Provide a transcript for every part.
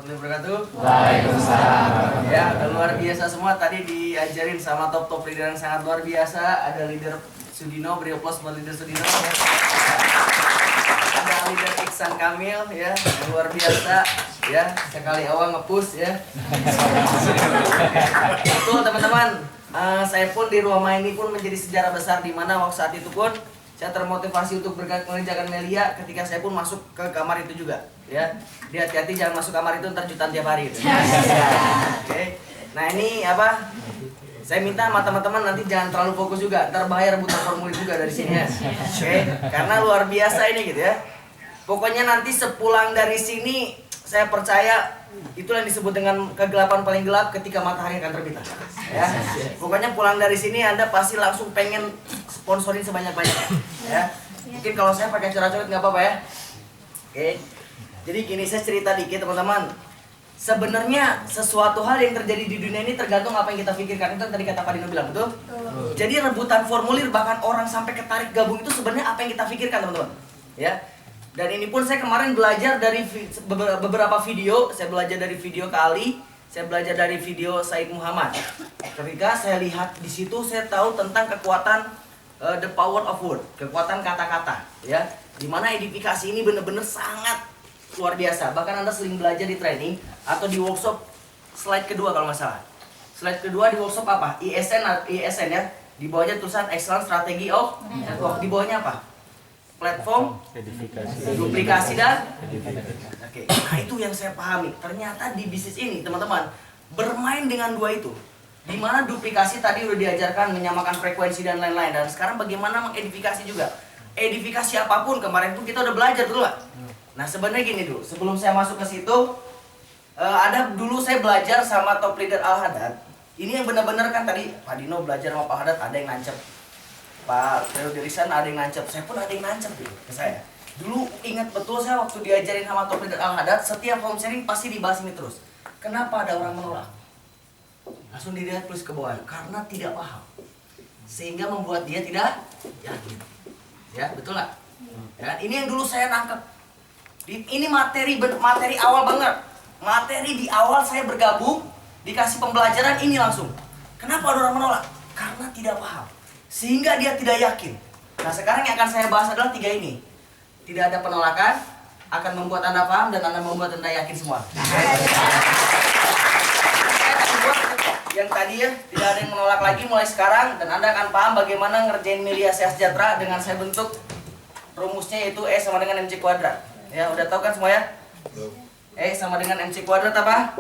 warahmatullahi wabarakatuh. Waalaikumsalam. Ya, luar biasa semua. Tadi diajarin sama top leader yang sangat luar biasa. Ada leader Sudino, beri aplaus buat leader Sudino. Ada leader Iksan Kamil ya, yang luar biasa ya. Sekali awal nge-push ya. Betul teman-teman. Saya pun di Ruama ini pun menjadi sejarah besar di mana waktu saat itu pun saya termotivasi untuk mengerjakan Melia ketika saya pun masuk ke kamar itu juga ya. Hati-hati jangan masuk kamar itu ntar jutaan tiap hari gitu. Oke. Nah ini apa? Saya minta sama teman-teman nanti jangan terlalu fokus juga, ntar bahaya rebutan formulir juga dari sini ya. Oke, karena luar biasa ini gitu ya. Pokoknya nanti sepulang dari sini saya percaya itulah yang disebut dengan kegelapan paling gelap ketika matahari akan terbit. Ya. Pokoknya pulang dari sini Anda pasti langsung pengen sponsorin sebanyak-banyaknya. Ya. Mungkin kalau saya pakai coret-coret nggak apa-apa ya. Oke. Jadi gini saya cerita dikit teman-teman. Sebenarnya sesuatu hal yang terjadi di dunia ini tergantung apa yang kita pikirkan. Itu tadi kata Pak Dino bilang, betul? Jadi rebutan formulir bahkan orang sampai ketarik gabung itu sebenarnya apa yang kita pikirkan teman-teman. Ya. Dan ini pun saya kemarin belajar dari beberapa video. Saya belajar dari video Kali, saya belajar dari video Said Muhammad. Ketika saya lihat di situ, saya tahu tentang kekuatan the power of word, kekuatan kata-kata, ya. Dimana edifikasi ini benar-benar sangat luar biasa. Bahkan Anda sering belajar di training atau di workshop slide kedua kalau nggak salah. Slide kedua di workshop apa? ISN ya. Di bawahnya tulisan Excellent Strategy of Network. Di bawahnya apa? Platform, duplikasi dan Oke. Nah itu yang saya pahami. Ternyata di bisnis ini teman-teman bermain dengan dua itu. Dimana duplikasi tadi udah diajarkan menyamakan frekuensi dan lain-lain. Dan sekarang bagaimana mengedifikasi juga. Edifikasi apapun kemarin pun kita udah belajar dulu lah. Nah sebenarnya gini dulu. Sebelum saya masuk ke situ, ada dulu saya belajar sama top leader Al Haddad. Ini yang benar-benar kan tadi Pak Dino belajar sama Pak Haddad ada yang nancep. Pak Theo Dirisan ada yang nancep, saya pun ada yang nancep gitu ke saya. Dulu ingat betul saya waktu diajarin sama top leader Al Haddad, setiap home sharing pasti dibahas ini terus. Kenapa ada orang menolak? Langsung dilihat tulis ke bawah, karena tidak paham. Sehingga membuat dia tidak yakin. Ya, betul nggak? Ya, ini yang dulu saya nangkep. Ini materi awal banget. Materi di awal saya bergabung, dikasih pembelajaran ini langsung. Kenapa ada orang menolak? Karena tidak paham. Sehingga dia tidak yakin. Nah sekarang yang akan saya bahas adalah tiga ini. Tidak ada penolakan, akan membuat Anda paham dan Anda membuat Anda yakin semua. Yang tadi ya, tidak ada yang menolak lagi mulai sekarang. Dan Anda akan paham bagaimana ngerjain Melia Sejahtera dengan saya bentuk rumusnya yaitu E sama dengan MC kuadrat. Ya udah tahu kan semua ya? E sama dengan MC kuadrat apa?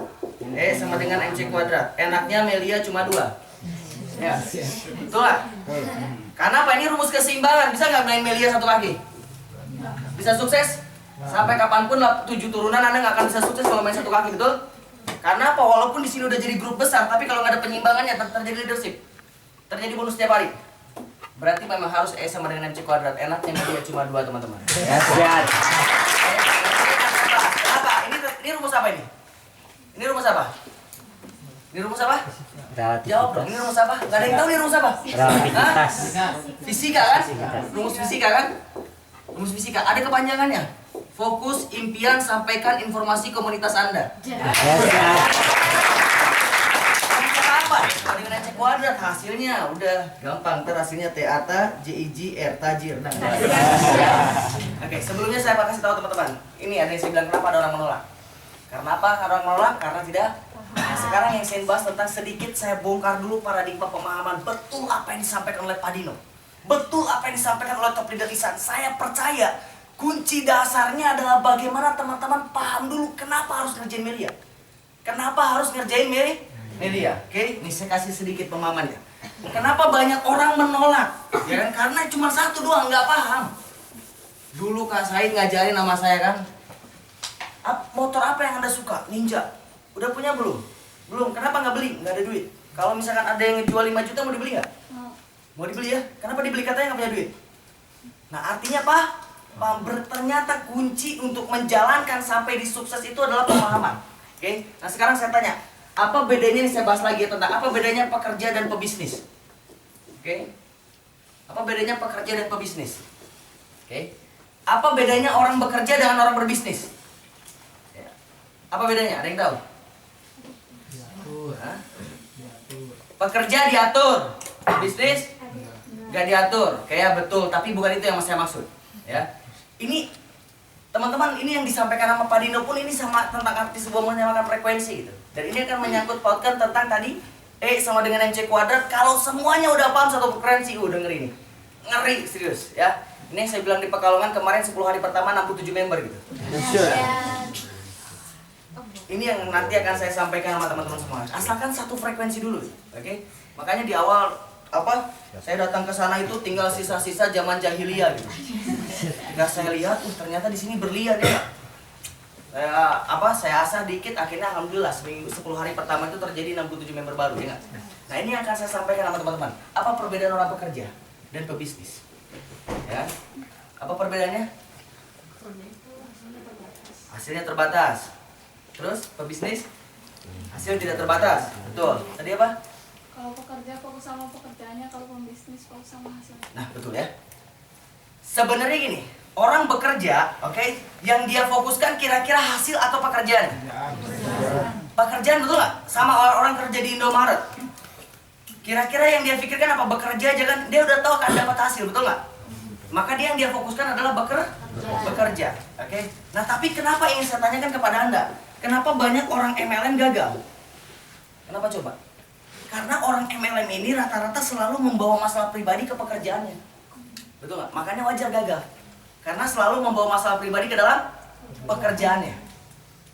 E sama dengan MC kuadrat. Enaknya Melia cuma 2. Ya, betul lah. Karena apa? Ini rumus keseimbangan. Bisa nggak main Melia satu kaki? Bisa sukses? Sampai kapanpun 7 turunan Anda nggak akan bisa sukses kalau main satu kaki, betul? Karena apa? Walaupun di sini udah jadi grup besar, tapi kalau nggak ada penyeimbangannya terjadi leadership, terjadi bonus setiap hari. Berarti memang harus E sama dengan MC kuadrat. Enaknya Melia cuma 2 teman-teman. Kenapa? Ini rumus apa ini? Ini rumus apa? Ini rumus apa? Jawab dong, ini rumus apa? Gak ada yang tahu ini rumus apa? Relativitas. Fisika kan? Rumus fisika kan? Rumus fisika, ada kepanjangannya. Fokus, impian, sampaikan informasi komunitas Anda. Apa? Kalau dengan cek kuadrat hasilnya udah gampang. Ntar hasilnya TATA, JIG, Tajir. Nah, oke, sebelumnya saya kasih tahu teman-teman. Ini ada yang saya bilang kenapa ada orang menolak. Karena apa? Karena orang menolak? Karena tidak. Nah, sekarang yang saya bahas tentang sedikit saya bongkar dulu paradigma pemahaman. Betul apa yang disampaikan oleh Pak Dino. Betul apa yang disampaikan oleh top leader Ihsan. Saya percaya kunci dasarnya adalah bagaimana teman-teman paham dulu kenapa harus ngerjain Melia. Kenapa harus ngerjain Melia. Oke, ini saya kasih sedikit pemahamannya. Kenapa banyak orang menolak? Ya kan? Karena cuma satu doang nggak paham. Dulu Kak Said ngajarin sama saya kan. Motor apa yang Anda suka? Ninja. Udah punya belum? Belum. Kenapa nggak beli? Nggak ada duit. Kalau misalkan ada yang ngejual 5 juta mau dibeli nggak? Mau dibeli ya? Kenapa dibeli? Katanya nggak punya duit. Nah artinya apa? Ternyata kunci untuk menjalankan sampai di sukses itu adalah pemahaman. Oke? Nah sekarang saya tanya, apa bedanya nih saya bahas lagi tentang apa bedanya pekerja dan pebisnis? Oke? Apa bedanya pekerja dan pebisnis? Oke? Apa bedanya orang bekerja dengan orang berbisnis? Apa bedanya? Ada yang tahu? Diatur. Hah? Diatur. Pekerja diatur, bisnis nggak diatur. Kayak betul, tapi bukan itu yang saya maksud. Ya, ini teman-teman, ini yang disampaikan sama Pak Dino pun ini sama tentang arti sebuah menyamakan frekuensi gitu. Dan ini akan menyangkut pautkan tentang tadi E sama dengan MC kuadrat. Kalau semuanya udah paham satu frekuensi, denger ini, ngeri serius ya. Ini yang saya bilang di Pekalongan kemarin 10 hari pertama 67 member gitu. Ini yang nanti akan saya sampaikan sama teman-teman semua. Asalkan satu frekuensi dulu, oke? Makanya di awal saya datang ke sana itu tinggal sisa-sisa zaman jahiliyah gitu. Ketika saya lihat, ternyata di sini berlian ya. Saya asah dikit, akhirnya alhamdulillah seminggu 10 hari pertama itu terjadi 67 member baru ya nggak? Nah ini akan saya sampaikan sama teman-teman. Apa perbedaan orang pekerja dan pebisnis? Ya, apa perbedaannya? Hasilnya terbatas. Terus pebisnis hasil tidak terbatas. Betul. Tadi apa? Kalau pekerja fokus sama pekerjaannya, kalau pembisnis fokus sama hasilnya. Nah betul ya. Sebenarnya gini, orang bekerja, oke, yang dia fokuskan kira-kira hasil atau pekerjaan? Pekerjaan, betul nggak? Sama orang kerja di Indomaret. Kira-kira yang dia pikirkan apa? Bekerja aja kan? Dia udah tahu akan dapat hasil, betul nggak? Maka dia yang dia fokuskan adalah bekerja, oke? Nah tapi kenapa ingin saya tanyakan kepada Anda? Kenapa banyak orang MLM gagal? Kenapa coba? Karena orang MLM ini rata-rata selalu membawa masalah pribadi ke pekerjaannya. Betul nggak? Makanya wajar gagal. Karena selalu membawa masalah pribadi ke dalam pekerjaannya.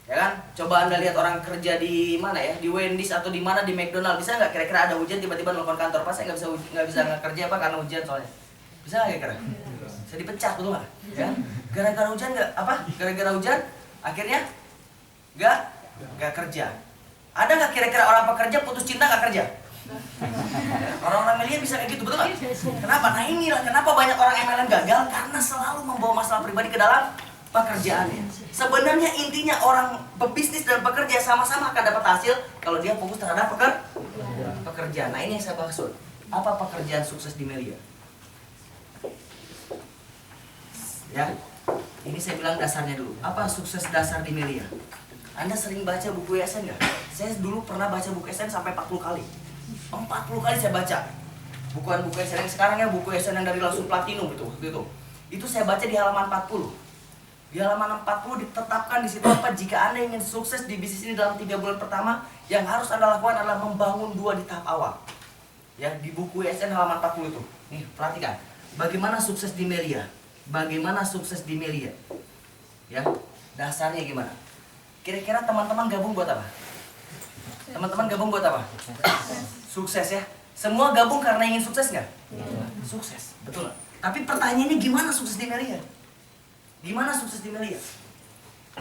Ya kan? Coba Anda lihat orang kerja di mana ya? Di Wendy's atau di mana, di McDonald. Bisa nggak kira-kira ada hujan tiba-tiba nelfon kantor? Pas saya nggak bisa kerja apa karena hujan soalnya. Bisa nggak kira-kira? Bisa dipecat, betul nggak? Ya? Gara-gara hujan nggak? Apa? Gara-gara hujan akhirnya nggak kerja. Ada nggak kira-kira orang pekerja putus cinta nggak kerja? Orang-orang MLM bisa kayak gitu, betul nggak? Kenapa? Nah inilah kenapa banyak orang MLM gagal, karena selalu membawa masalah pribadi ke dalam pekerjaannya. Sebenarnya intinya orang pebisnis dan pekerja sama-sama akan dapat hasil kalau dia fokus terhadap pekerjaan. Nah ini yang saya maksud. Apa pekerjaan sukses di Melia? Ya, ini saya bilang dasarnya dulu. Apa sukses dasar di Melia? Anda sering baca buku SN nggak? Saya dulu pernah baca buku SN sampai 40 kali. 40 kali saya baca. Bukan buku SN yang sekarang ya, buku SN yang dari langsung platinum gitu. Itu saya baca di halaman 40. Di halaman 40 ditetapkan di situ apa? Jika Anda ingin sukses di bisnis ini dalam 3 bulan pertama, yang harus Anda lakukan adalah membangun 2 di tahap awal. Ya, di buku SN halaman 40 itu. Nih, perhatikan. Bagaimana sukses di Melia? Bagaimana sukses di Melia? Ya, dasarnya gimana? Kira-kira teman-teman gabung buat apa? Teman-teman gabung buat apa? Sukses ya. Semua gabung karena ingin sukses nggak? Sukses, betul. Tapi pertanyaannya gimana sukses di Melia? Gimana sukses di Melia?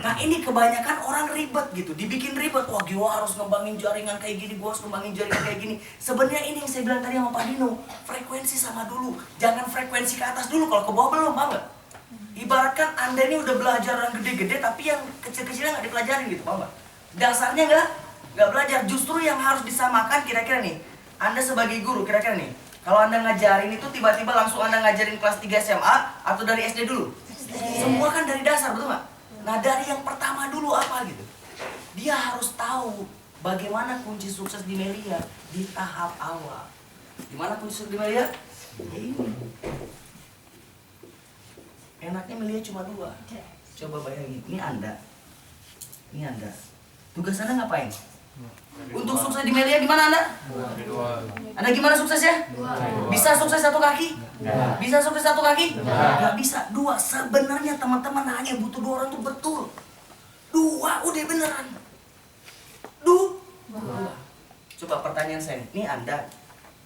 Nah ini kebanyakan orang ribet gitu, dibikin ribet. Wah gua harus ngembangin jaringan kayak gini, gua harus ngembangin jaringan kayak gini. Sebenarnya ini yang saya bilang tadi sama Pak Dino, frekuensi sama dulu. Jangan frekuensi ke atas dulu, kalau ke bawah belum banget. Ibaratkan Anda ini udah belajar yang gede-gede, tapi yang kecil-kecilnya nggak dipelajarin gitu, paham nggak? Dasarnya nggak belajar. Justru yang harus disamakan kira-kira nih, Anda sebagai guru kira-kira nih, kalau Anda ngajarin itu tiba-tiba langsung Anda ngajarin kelas 3 SMA atau dari SD dulu? Semua kan dari dasar, betul nggak? Nah dari yang pertama dulu apa gitu? Dia harus tahu bagaimana kunci sukses di Melia di tahap awal. Gimana kunci sukses di Melia? Ini. Enaknya Melia cuma 2. Coba bayangin, ini Anda. Tugas Anda ngapain? Untuk sukses di Melia gimana Anda? Anda gimana suksesnya? Bisa sukses 1 kaki? Bisa sukses 1 kaki? Gak bisa. 2. Sebenarnya teman-teman hanya butuh 2 orang tuh betul. 2 udah beneran. 2. Coba pertanyaan saya. Ini Anda.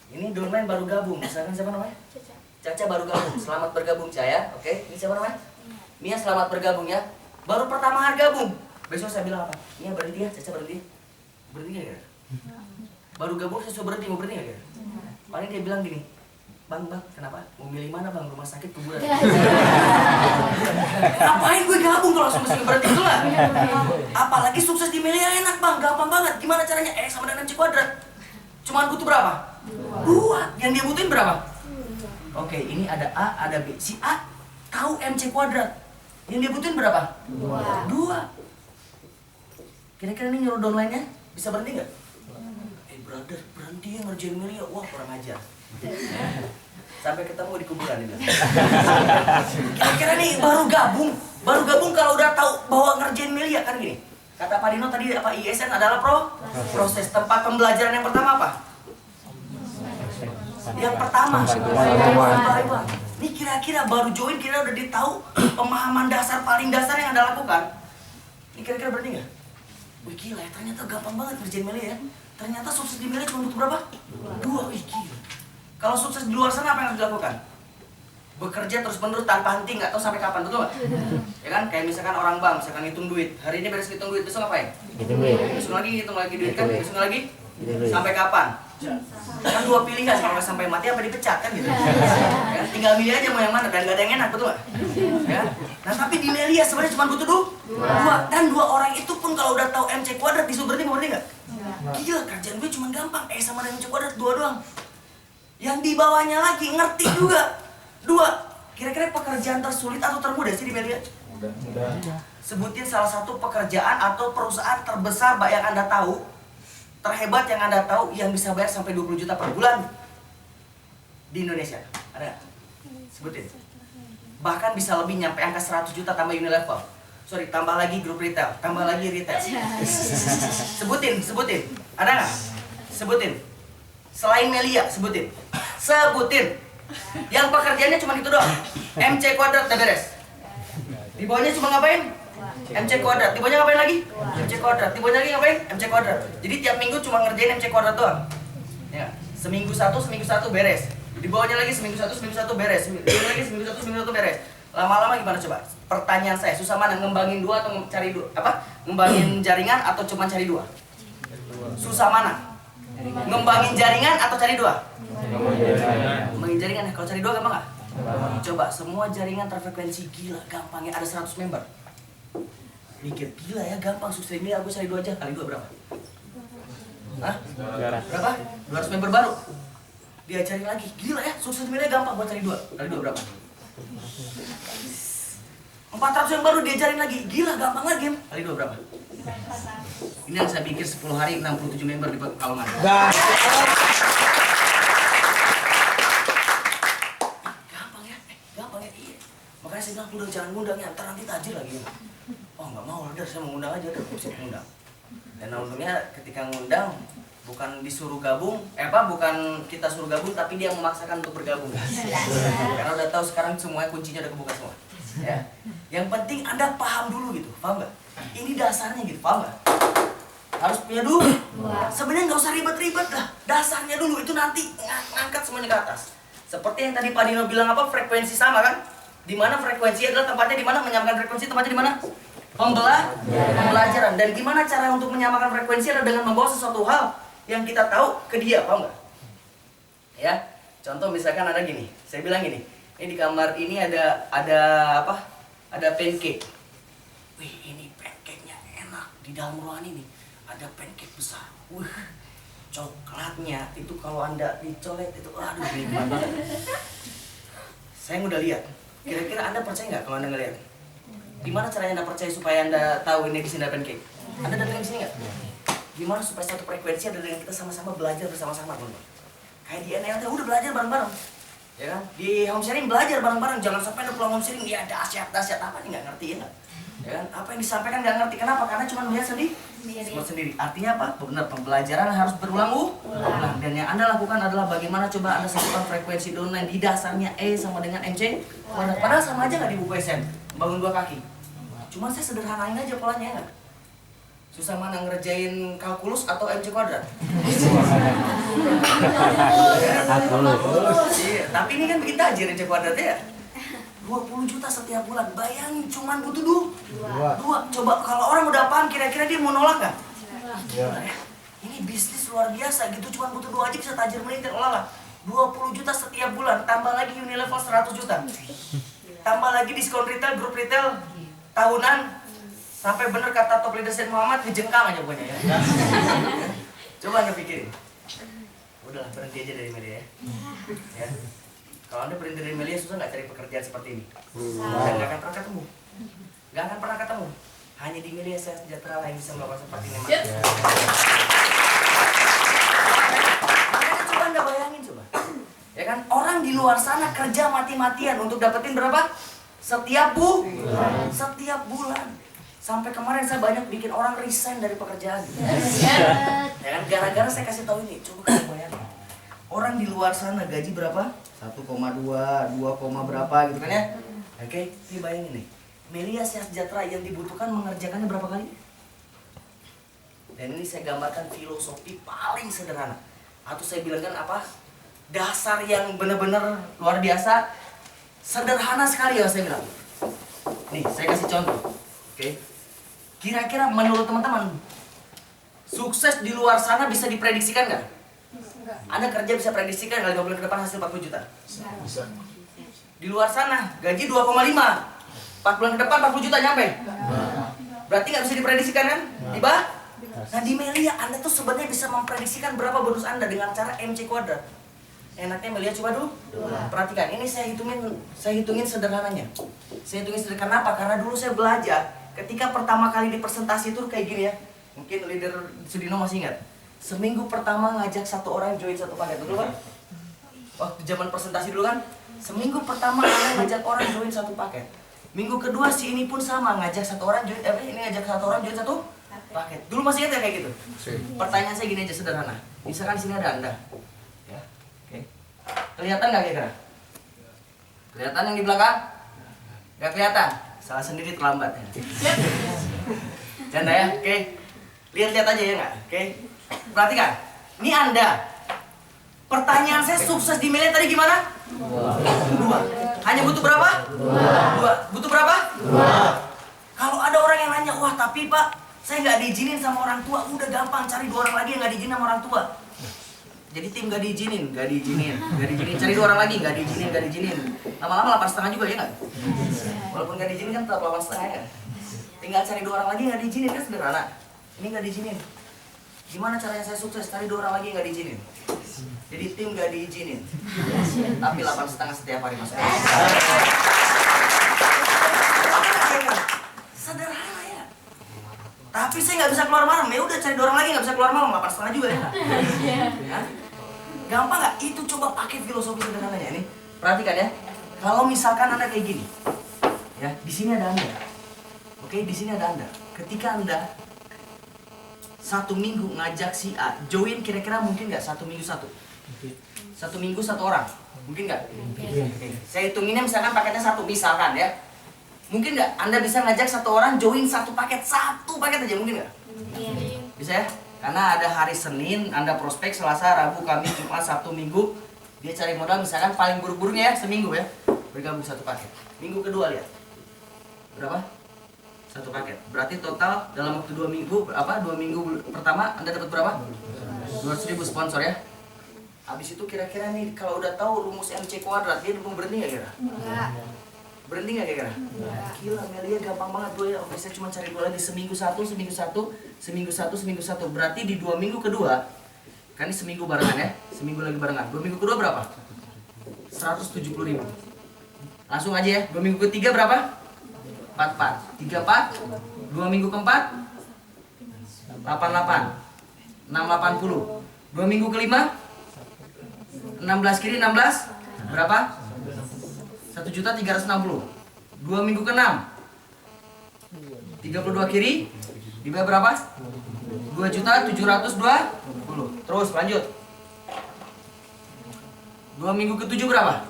Ini domain baru gabung. Misalkan siapa namanya? Caca baru gabung. Selamat bergabung Caya. Oke. Ini siapa namanya? Mia, selamat bergabung ya. Baru pertama hari gabung. Besok saya bilang apa? Mia berhenti ya. Caca berhenti. Berhenti gak kira? Baru gabung saya suruh berhenti. Mau berhenti gak kira? Paling dia bilang gini, Bang, kenapa? Mau milih mana bang? Rumah sakit kuburan? Ngapain gue gabung kalau langsung mesti berhenti itu lah? Apalagi sukses di Melia enak bang, gampang banget. Gimana caranya? Sama dengan MC kuadrat. Cuman butuh berapa? 2. Yang dia butuhin berapa? Oke, ini ada A, ada B. Si A tahu MC kuadrat. Yang dia butuhin berapa? 2. Kira-kira ini nyuruh downline-nya bisa berhenti nggak? Brother, berhenti ya ngerjain Melia. Wah, kurang ajar. Sampai ketemu di kuburan ini. Kira-kira nih baru gabung kalau udah tahu bahwa ngerjain Melia kan gini. Kata Pak Dino tadi apa ISN adalah proses. Tempat pembelajaran yang pertama apa? Yang pertama. Ini kira-kira baru join kira udah ditahu pemahaman dasar paling dasar yang Anda lakukan. Ini kira-kira berarti nggak? Wih gila ya, ternyata gampang banget ngerjain Melia ya. Ternyata sukses di Melia cuma butuh berapa? 2. Wih gila. Kalau sukses di luar sana apa yang harus dilakukan? Bekerja terus-menerus tanpa henti, nggak tahu sampai kapan, betul nggak? Ya kan, kayak misalkan orang bank, misalkan hitung duit. Hari ini beres hitung duit, besok ngapain? Hitung duit. Besok lagi hitung lagi duit kan, besok lagi? Sampai kapan? Kan 2 pilihan, kalau nggak sampai mati apa dipecat kan gitu. Ya, tinggal milih aja mau yang mana, dan nggak ada yang enak, betul nggak? Ya. Nah tapi di Melia sebenarnya cuma butuh 2. Dan 2 orang itu pun kalau udah tahu MC kuadrat disuruh berarti mau berarti nggak? Gila, kerjaan gue cuma gampang, sama dengan MC kuadrat 2 doang. Yang di bawahnya lagi ngerti juga 2. Kira-kira pekerjaan tersulit atau termudah sih di Melia? Mudah. Sebutin salah satu pekerjaan atau perusahaan terbesar yang Anda tahu, terhebat yang Anda tahu, yang bisa bayar sampai 20 juta per bulan di Indonesia. Ada nggak? Sebutin. Bahkan bisa lebih, nyampe angka 100 juta tambah Unilevel. Sorry, tambah lagi grup retail, tambah lagi retail. Sebutin. Ada nggak? Sebutin. Selain Melia, sebutin. Yang pekerjaannya cuma gitu doang. MC kuadrat udah beres. Di bawahnya cuma ngapain? MC kuadrat. Di bawahnya ngapain lagi? MC kuadrat. Di bawahnya lagi ngapain? MC kuadrat. Jadi tiap minggu cuma ngerjain MC kuadrat doang. Ya, seminggu satu beres. Di bawahnya lagi seminggu satu beres. Seminggu lagi seminggu satu beres. Lama-lama gimana coba? Pertanyaan saya, susah mana ngembangin 2 atau cari 2? Ngembangin jaringan atau cuma cari 2? Susah mana? Ngembangin jaringan atau cari 2? Ngembangin jaringan. Kalau cari 2 gampang nggak? Coba semua jaringan terfrekuensi, gila gampangnya ada 100 member. Mikir gila ya, gampang sukses ini aku cari 2 aja. Kali 2 berapa? Hah? Berapa? 200 member baru. Dia cari lagi, gila ya, sukses ini gampang buat cari 2. Kali 2 berapa? 400 yang baru dia cari lagi, gila gampang lagi. Kali 2 berapa? Ini yang saya pikir 10 hari 67 member di Pekalongan. Gampang ya, iya. Makanya saya bilang udah jangan ngundang ya, ntar nanti tajir lagi. Oh nggak mau, udah saya mau ngundang aja, udah siap ngundang. Dan untungnya ketika ngundang bukan disuruh gabung, bukan kita suruh gabung, tapi dia memaksakan untuk bergabung. Karena udah tahu sekarang semuanya kuncinya udah kebuka semua. Ya, yang penting Anda paham dulu gitu, paham nggak? Ini dasarnya gitu, paham nggak? Harus punya dulu. Sebenarnya nggak usah ribet-ribet lah, dasarnya dulu itu nanti ngangkat semuanya ke atas. Seperti yang tadi Pak Dino bilang frekuensi sama kan? Di mana frekuensi adalah tempatnya di mana menyamakan frekuensi, tempatnya di mana? Pembelajaran. Dan gimana cara untuk menyamakan frekuensi adalah dengan membawa sesuatu hal yang kita tahu ke dia, paham nggak? Ya, contoh misalkan ada gini, saya bilang gini, ini di kamar ini ada apa? Ada pancake. Wih, ini pancake-nya enak. Di dalam ruangan ini ada pancake besar. Coklatnya itu kalau Anda dicolet itu, aduh nikmat banget. Saya udah lihat. Kira-kira Anda percaya nggak kalau Anda ngeliat? Gimana caranya Anda percaya supaya Anda tahu ini di sini ada pancake? Anda datang di sini nggak? Gimana supaya satu frekuensi ada dengan kita sama-sama belajar bersama-sama, teman-teman? Kayak di NLT udah belajar bareng-bareng, ya kan? Di home sharing belajar bareng-bareng. Jangan sampai Anda pulang home sharing dia dahsyat apa nih nggak ngerti ya nggak? Ya kan? Apa yang disampaikan nggak ngerti? Kenapa? Karena cuma melihat sendiri. Artinya apa? Benar, pembelajaran harus berulang-ulang. Dan yang Anda lakukan adalah bagaimana coba Anda satukan frekuensi downline di dasarnya E sama dengan MC. Padahal sama aja nggak di buku SM, bangun 2 kaki. Cuma saya sederhanain aja polanya ya. Susah mana ngerjain kalkulus atau MC kuadrat? Iya, tapi ini kan bikin tajir MC kuadrat ya. 20 juta setiap bulan, bayangin cuman butuh 2. Coba kalau orang udah paham kira-kira dia mau nolak nggak? Gila ya. Ini bisnis luar biasa gitu, cuman butuh 2 aja bisa tajir melintir. Olah 20 juta setiap bulan, tambah lagi Unilevel 100 juta. Tambah lagi diskon retail, grup retail tahunan. Sampai bener kata top leader Said Muhammad, ngejengkang aja pokoknya ya. Coba Anda pikirin. Udahlah, berhenti aja dari Melia ya. Kalau Anda berhenti dari Melia, susah nggak cari pekerjaan seperti ini? Dan nggak akan pernah ketemu. Hanya di Melia Sejahtera lah yang bisa melakukan seperti ini. Yes. Makanya coba Anda bayangin coba. Ya kan, orang di luar sana kerja mati-matian untuk dapetin berapa? Setiap bulan. Sampai kemarin saya banyak bikin orang resign dari pekerjaan. Ya kan, gara-gara saya kasih tahu ini. Coba kamu bayangin. Orang di luar sana gaji berapa? 1,2, 2, berapa gitu kan ya. Oke, ini bayangin nih. Melia Sejahtera yang dibutuhkan mengerjakannya berapa kali? Dan ini saya gambarkan filosofi paling sederhana. Atau saya bilangkan apa? Dasar yang benar-benar luar biasa. Sederhana sekali ya saya bilang. Nih, saya kasih contoh. Oke. Kira-kira menurut teman-teman, sukses di luar sana bisa diprediksikan nggak? Enggak. Anda kerja bisa prediksikan nggak 5 bulan ke depan hasil 40 juta? Bisa. Di luar sana, gaji 2,5. 4 bulan ke depan 40 juta nyampe? Berarti nggak bisa diprediksikan kan? Tiba? Nah di Melia Anda tuh sebenarnya bisa memprediksikan berapa bonus Anda dengan cara MC kuadrat. Enaknya Melia coba dulu. Perhatikan, ini saya hitungin sederhananya. Saya hitungin sederhana kenapa? Karena dulu saya belajar ketika pertama kali di presentasi itu kayak gini ya. Mungkin leader Sudino masih ingat. Seminggu pertama ngajak satu orang join satu paket, betul kan? Waktu zaman presentasi dulu kan, seminggu pertama Anda ngajak orang join satu paket. Minggu kedua si ini pun sama ngajak satu orang join, ini ngajak satu orang join satu paket. Dulu masih ingat ya kayak gitu? Pertanyaan saya gini aja sederhana. Misalkan sini ada Anda, ya, oke. Kelihatan nggak kira-kira? Kelihatan yang di belakang? Nggak kelihatan. Salah sendiri terlambat ya. Canda ya, oke. Lihat-lihat aja ya nggak? Oke. Perhatikan. Ini Anda. Pertanyaan saya sukses di Melia tadi gimana? 2. Hanya butuh berapa? 2. Butuh berapa? 2. Kalau ada orang yang nanya, wah tapi Pak, saya nggak diizinin sama orang tua. Udah gampang, cari 2 orang lagi yang nggak diizinin sama orang tua. Jadi tim nggak diizinin. Cari 2 orang lagi, nggak diizinin. Lama-lama 8,5 juga ya nggak? Walaupun nggak diizinin kan tetap 8,5 ya. Tinggal cari 2 orang lagi nggak diizinin kan sederhana. Ini nggak diizinin. Gimana caranya saya sukses? Cari 2 orang lagi yang nggak diizinin. Jadi tim nggak diizinin. Tapi 8,5 setiap hari masuk. Sederhana ya. Tapi saya nggak bisa keluar malam. Ya udah cari 2 orang lagi nggak bisa keluar malam. 8,5 juga ya. Hah? Gampang nggak? Itu coba pakai filosofi sederhananya ini. Perhatikan ya. Kalau misalkan Anda kayak gini, ya di sini ada Anda. Oke, di sini ada Anda. Ketika Anda 1 minggu ngajak si A join, kira-kira mungkin nggak 1 minggu 1? 1 minggu 1 orang, mungkin nggak? Saya hitunginnya misalkan paketnya 1, misalkan ya. Mungkin nggak Anda bisa ngajak 1 orang join 1 paket aja, mungkin nggak? Bisa ya? Karena ada hari Senin, Anda prospek Selasa, Rabu, Kamis, Jumat, Sabtu, Minggu. Dia cari modal misalkan paling buruk-buruknya ya, seminggu ya. Bergabung 1 paket. Minggu kedua lihat. Berapa? 1 paket. Berarti total dalam waktu 2 minggu, 2 minggu pertama Anda dapat berapa? 200.000 sponsor ya. Habis itu kira-kira nih kalau udah tahu rumus MC kuadrat, dia mau berhenti nggak kira? Berhenti nggak kira-kira? Gila, Melia gampang banget gue ya. Oke, saya cuma cari 2 lagi, seminggu satu. Berarti di 2 minggu kedua, kan ini seminggu barengan ya, seminggu lagi barengan. 2 minggu kedua berapa? 170.000. Langsung aja ya. 2 minggu ketiga berapa? 44, 34, 2 minggu keempat 88, 680, 2 minggu kelima 16 kiri 16 berapa? 1.360. 2 minggu ke-6 32 kiri dibayar berapa? 2.720. Terus lanjut. 2 minggu ke-7 berapa?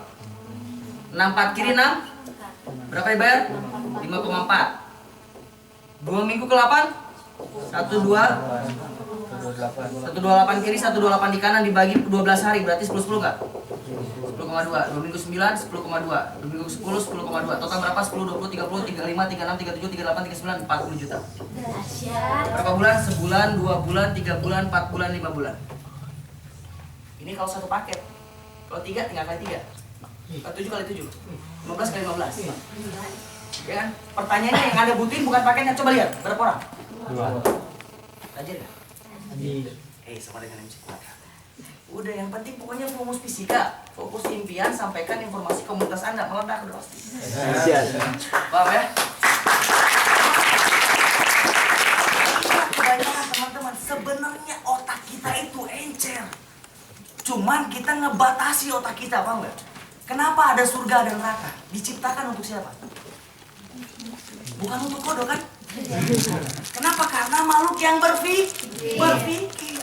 64 kiri 6 berapa dibayar? 5,4. 2 minggu ke-8 128 kiri 128 di kanan dibagi 12 hari berarti 10 enggak? 10,2. 2 minggu 9 10,2. 2 minggu 10 10,2. Total berapa? 10, 20, 30, 35, 36, 37, 38, 39, 40 juta. Berapa bulan? Sebulan, 2 bulan, 3 bulan, 4 bulan, 5 bulan. Ini kalau 1 paket. Kalau 3 tinggal kali 3. 7 kali 7. 15 kali 15. Ya kan? Pertanyaannya yang Anda butuhin bukan paketnya. Coba lihat berapa orang? 2. Rajin nggak? Sama dengan MC kuadrat. Udah, yang penting pokoknya fokus fisika, fokus impian, sampaikan informasi komunitas Anda, meledak udah pasti. Paham ya? Cuman kita ngebatasi otak kita, paham nggak? Kenapa ada surga dan neraka? Diciptakan untuk siapa? Bukan untuk kodok kan? Kenapa? Karena makhluk yang berpikir.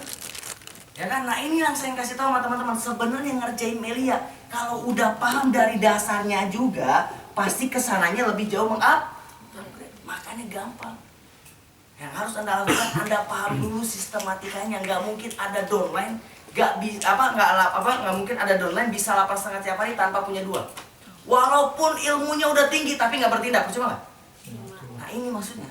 Ya kan? Nah ini yang saya kasih tahu sama teman-teman. Sebenarnya ngerjain Melia, kalau udah paham dari dasarnya juga, pasti kesananya lebih jauh mengupgrade. Makanya gampang. Yang harus Anda lakukan, Anda paham dulu sistematikanya. Nggak mungkin ada downline, nggak mungkin ada downline bisa 8,5 tiap hari tanpa punya 2. Walaupun ilmunya udah tinggi tapi nggak bertindak, percuma nggak? Nah ini maksudnya.